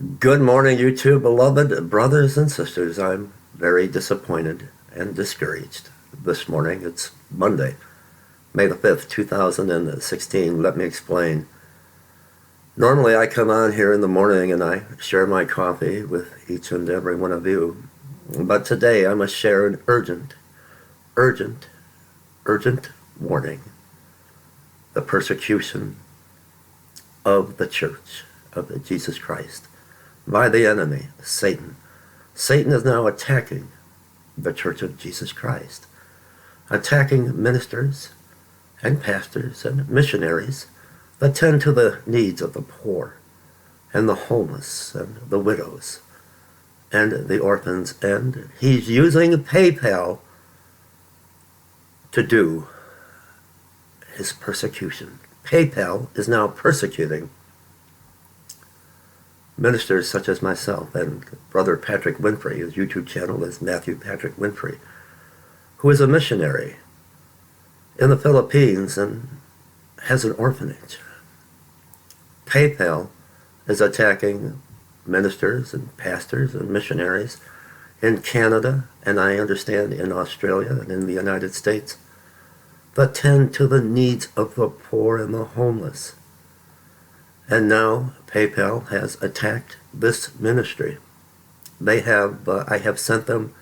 Good morning, YouTube, beloved brothers and sisters. I'm very disappointed and discouraged this morning. It's Monday, May the 5th, 2016. Let me explain. Normally, I come on here in the morning and I share my coffee with each and every one of you. But today, I must share an urgent warning. The persecution of the church of Jesus Christ by the enemy, Satan. Satan is now attacking the Church of Jesus Christ, attacking ministers and pastors and missionaries that tend to the needs of the poor and the homeless and the widows and the orphans. And he's using PayPal to do his persecution. PayPal is now persecuting ministers such as myself and Brother Patrick Winfrey. His YouTube channel is Matthew Patrick Winfrey, who is a missionary in the Philippines and has an orphanage. PayPal is attacking ministers and pastors and missionaries in Canada, and I understand in Australia and in the United States, that tend to the needs of the poor and the homeless. And now PayPal has attacked this ministry. I have sent them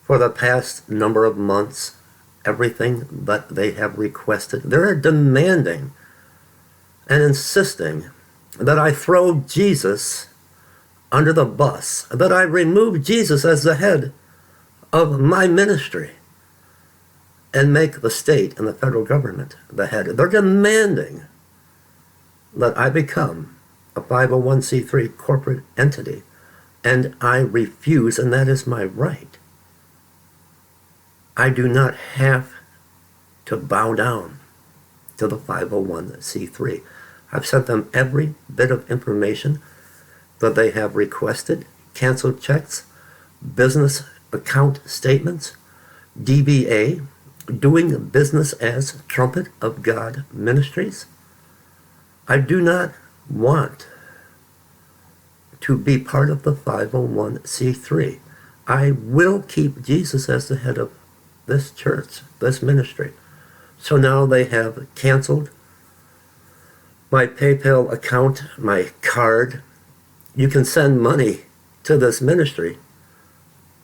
for the past number of months everything that they have requested. They're demanding and insisting that I throw Jesus under the bus, that I remove Jesus as the head of my ministry and make the state and the federal government the head. They're demanding that I become a 501c3 corporate entity, and I refuse, and that is my right. I do not have to bow down to the 501c3. I've sent them every bit of information that they have requested: canceled checks, business account statements, DBA, doing business as Trumpet of God Ministries. I do not want to be part of the 501c3. I will keep Jesus as the head of this church, this ministry. So now they have canceled my PayPal account, my card. You can send money to this ministry.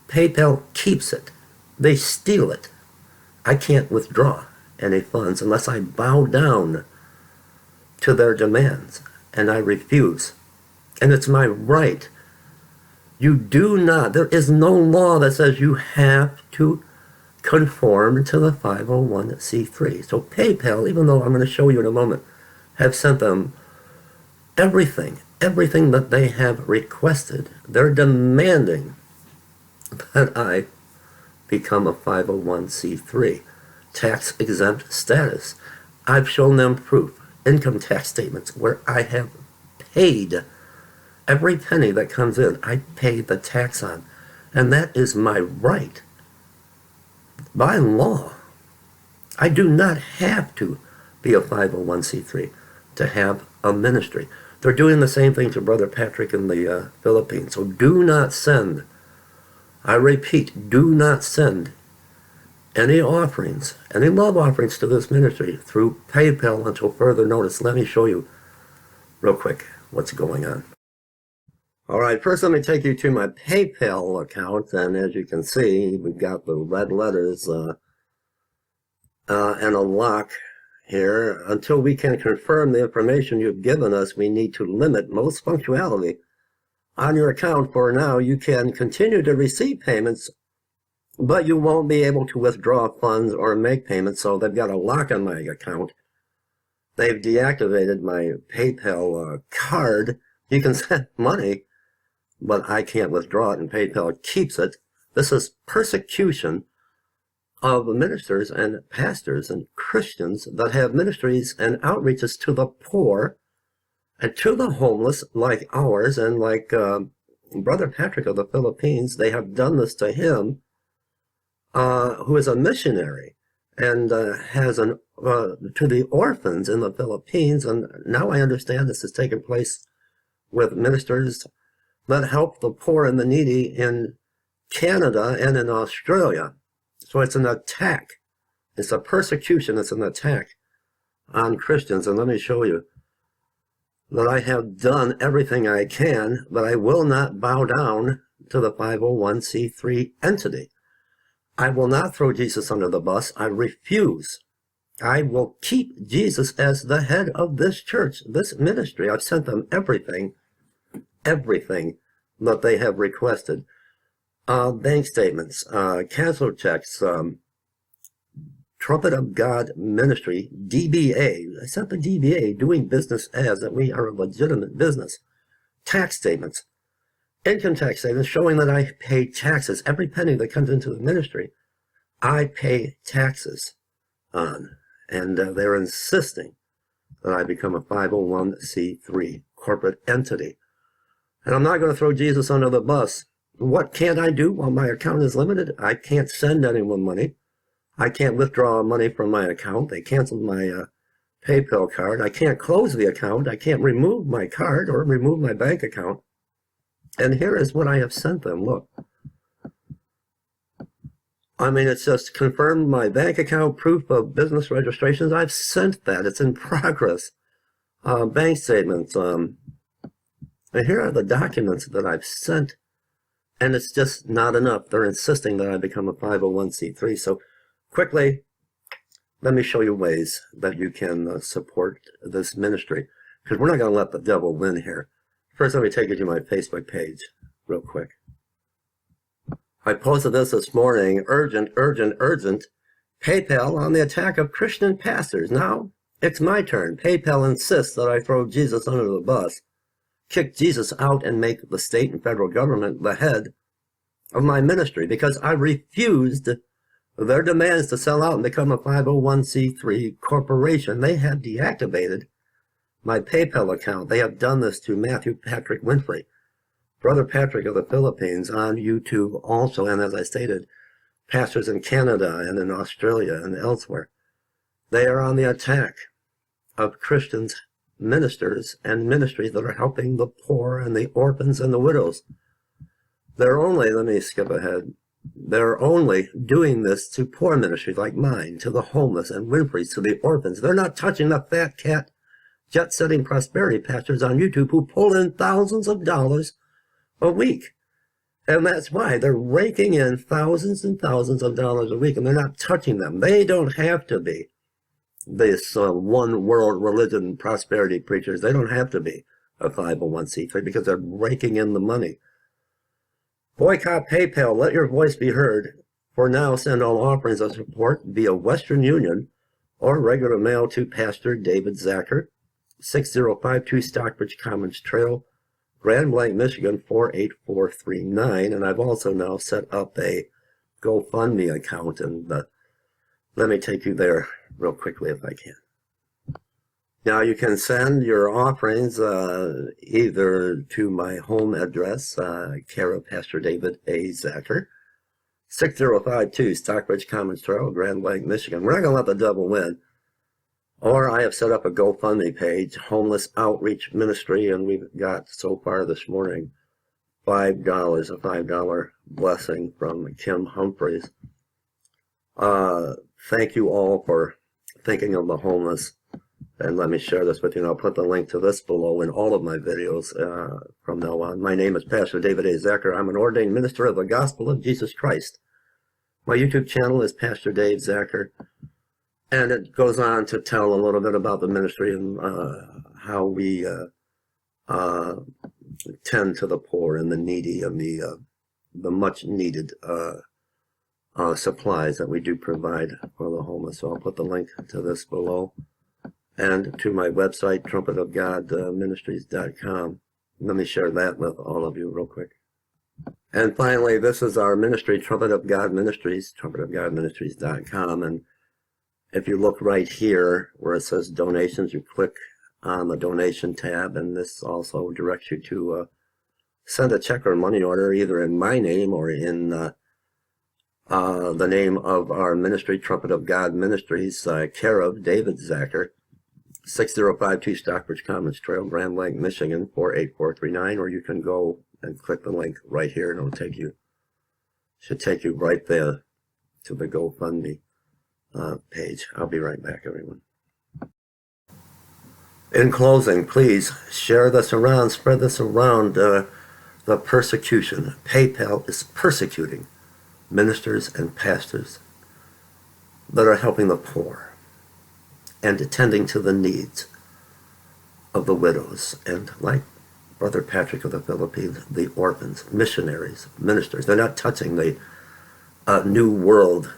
PayPal keeps it. They steal it. I can't withdraw any funds unless I bow down to their demands, and I refuse. And it's my right. There is no law that says you have to conform to the 501c3. So PayPal, even though I'm going to show you in a moment, have sent them everything that they have requested. They're demanding that I become a 501c3, tax-exempt status. I've shown them proof, income tax statements, where I have paid every penny that comes in. I pay the tax on, and that is my right. By law, I do not have to be a 501c3 to have a ministry. They're doing the same thing to Brother Patrick in the Philippines. So do not send, I repeat, do not send any offerings, any love offerings to this ministry through PayPal until further notice. Let me show you real quick what's going on. All right, first let me take you to my PayPal account, and as you can see, we've got the red letters and a lock here. Until we can confirm the information you've given us, we need to limit most functionality on your account. For now, you can continue to receive payments, but you won't be able to withdraw funds or make payments. So they've got a lock on my account. They've deactivated my PayPal card. You can send money, but I can't withdraw it, and PayPal keeps it. This is persecution of ministers and pastors and Christians that have ministries and outreaches to the poor and to the homeless, like ours, and like Brother Patrick of the Philippines. They have done this to him, who is a missionary, and has to the orphans in the Philippines. And now I understand this has taken place with ministers that help the poor and the needy in Canada and in Australia. So it's an attack. It's a persecution. It's an attack on Christians. And let me show you that I have done everything I can, but I will not bow down to the 501c3 entity. I will not throw Jesus under the bus. I refuse. I will keep Jesus as the head of this church, this ministry. I've sent them everything that they have requested. Bank statements, cancel checks, Trumpet of God Ministry, DBA. I sent the DBA, doing business as, that we are a legitimate business. Tax statements, income tax statements showing that I pay taxes. Every penny that comes into the ministry, I pay taxes on. And they're insisting that I become a 501c3 corporate entity. And I'm not going to throw Jesus under the bus. What can't I do while my account is limited? I can't send anyone money. I can't withdraw money from my account. They canceled my PayPal card. I can't close the account. I can't remove my card or remove my bank account. And here is what I have sent them. Look. I mean, it's just confirmed my bank account, proof of business registrations. I've sent that. It's in progress. Bank statements. And here are the documents that I've sent. And it's just not enough. They're insisting that I become a 501c3. So quickly, let me show you ways that you can support this ministry. Because we're not going to let the devil win here. First, let me take you to my Facebook page real quick. I posted this morning, urgent, urgent, urgent, PayPal on the attack of Christian pastors. Now, it's my turn. PayPal insists that I throw Jesus under the bus, kick Jesus out, and make the state and federal government the head of my ministry because I refused their demands to sell out and become a 501c3 corporation. They have deactivated my PayPal account. They have done this to Matthew Patrick Winfrey, Brother Patrick of the Philippines, on YouTube also, and as I stated, pastors in Canada and in Australia and elsewhere. They are on the attack of Christians, ministers, and ministries that are helping the poor and the orphans and the widows. They're only, let me skip ahead, they're only doing this to poor ministries like mine, to the homeless and Winfrey's, to the orphans. They're not touching the fat cat, jet-setting prosperity pastors on YouTube who pull in thousands of dollars a week. And that's why they're raking in thousands and thousands of dollars a week, and they're not touching them. They don't have to be this one world religion prosperity preachers. They don't have to be a 501c3 because they're raking in the money. Boycott PayPal. Let your voice be heard. For now, send all offerings of support via Western Union or regular mail to Pastor David Zacker, 6052 Stockbridge Commons Trail, Grand Blanc, Michigan, 48439. And I've also now set up a GoFundMe account, and let me take you there real quickly if I can. Now you can send your offerings either to my home address, care of Pastor David A. Zacker, 6052 Stockbridge Commons Trail, Grand Blanc, Michigan. We're not going to let the devil win. Or I have set up a GoFundMe page, Homeless Outreach Ministry, and we've got so far this morning $5, a $5 blessing from Kim Humphreys. Thank you all for thinking of the homeless. And let me share this with you, and I'll put the link to this below in all of my videos from now on. My name is Pastor David A. Zacker. I'm an ordained minister of the gospel of Jesus Christ. My YouTube channel is Pastor Dave Zacker, and it goes on to tell a little bit about the ministry and how we tend to the poor and the needy and the much needed supplies that we do provide for the homeless. So I'll put the link to this below, and to my website, trumpetofgodministries.com. Let me share that with all of you real quick. And finally, this is our ministry, Trumpet of God Ministries, trumpetofgodministries.com. And if you look right here where it says donations, you click on the donation tab, and this also directs you to send a check or money order either in my name or in the name of our ministry, Trumpet of God Ministries, care of David Zacker, 6052 Stockbridge Commons Trail, Grand Lake, Michigan, 48439, or you can go and click the link right here and it'll should take you right there to the GoFundMe page. I'll be right back, everyone. In closing, please share this around, spread this around. The persecution. PayPal is persecuting ministers and pastors that are helping the poor and attending to the needs of the widows and, like Brother Patrick of the Philippines, the orphans, missionaries, ministers. They're not touching the New World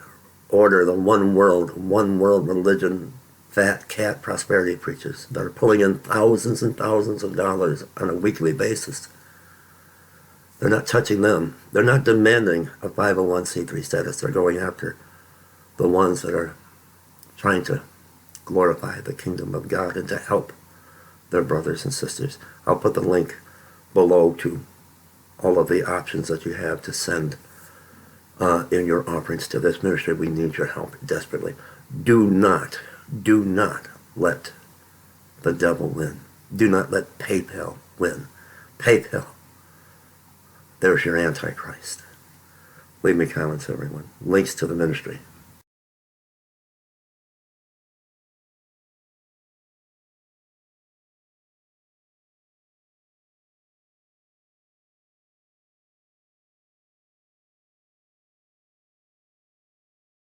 Order, the one world religion, fat cat prosperity preachers that are pulling in thousands and thousands of dollars on a weekly basis. They're not touching them. They're not demanding a 501c3 status. They're going after the ones that are trying to glorify the kingdom of God and to help their brothers and sisters. I'll put the link below to all of the options that you have to send in your offerings to this ministry. We need your help desperately. Do not let the devil win. Do not let PayPal win. PayPal, there's your Antichrist. Leave me comments, everyone. Links to the ministry.